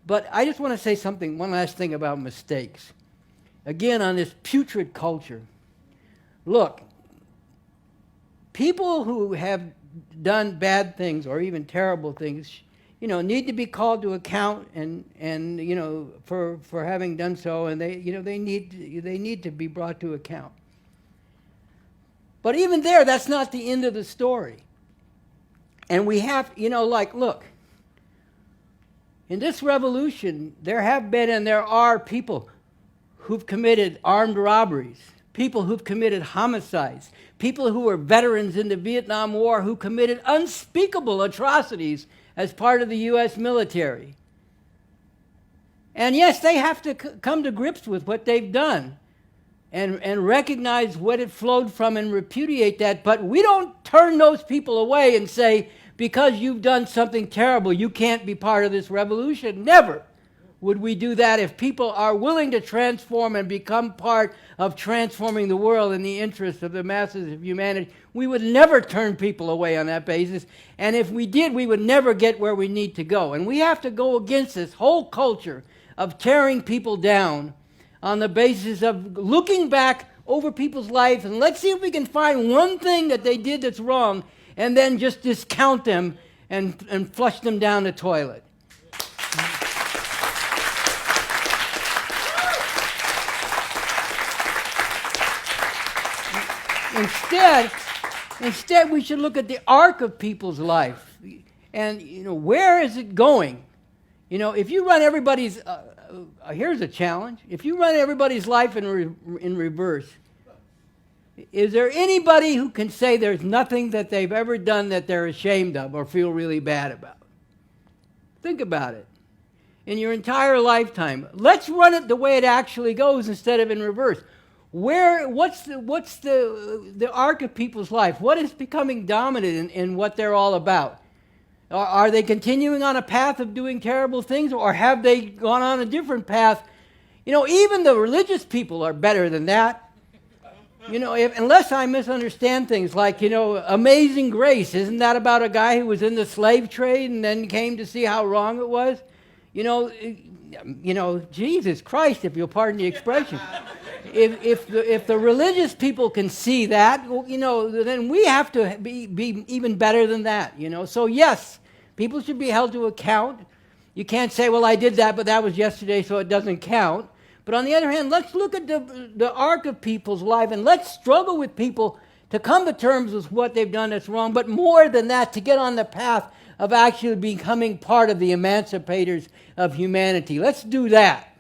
But I just want to say one last thing about mistakes. Again, on this putrid culture. Look, people who have done bad things or even terrible things, need to be called to account and for having done so, and they need to be brought to account. But even there, that's not the end of the story. And we have, look, in this revolution, there have been and there are people who've committed armed robberies, people who've committed homicides, people who were veterans in the Vietnam War who committed unspeakable atrocities as part of the U.S. military. And yes, they have to come to grips with what they've done and recognize what it flowed from and repudiate that. But we don't turn those people away and say, because you've done something terrible, you can't be part of this revolution. Never would we do that. If people are willing to transform and become part of transforming the world in the interest of the masses of humanity, we would never turn people away on that basis. And if we did, we would never get where we need to go. And we have to go against this whole culture of tearing people down on the basis of looking back over people's life and let's see if we can find one thing that they did that's wrong and then just discount them and flush them down the toilet. Instead, we should look at the arc of people's life, and where is it going? If you run everybody's, here's a challenge. If you run everybody's life in reverse, is there anybody who can say there's nothing that they've ever done that they're ashamed of or feel really bad about? Think about it. In your entire lifetime, let's run it the way it actually goes instead of in reverse. What's the arc of people's life? What is becoming dominant in what they're all about? Are they continuing on a path of doing terrible things, or have they gone on a different path? Even the religious people are better than that. Unless I misunderstand things like, Amazing Grace, isn't that about a guy who was in the slave trade and then came to see how wrong it was? Jesus Christ, if you'll pardon the expression. If the religious people can see that, then we have to be even better than that, So yes, people should be held to account. You can't say, well, I did that, but that was yesterday, so it doesn't count. But on the other hand, let's look at the arc of people's life, and let's struggle with people to come to terms with what they've done that's wrong, but more than that, to get on the path of actually becoming part of the emancipators of humanity. Let's do that.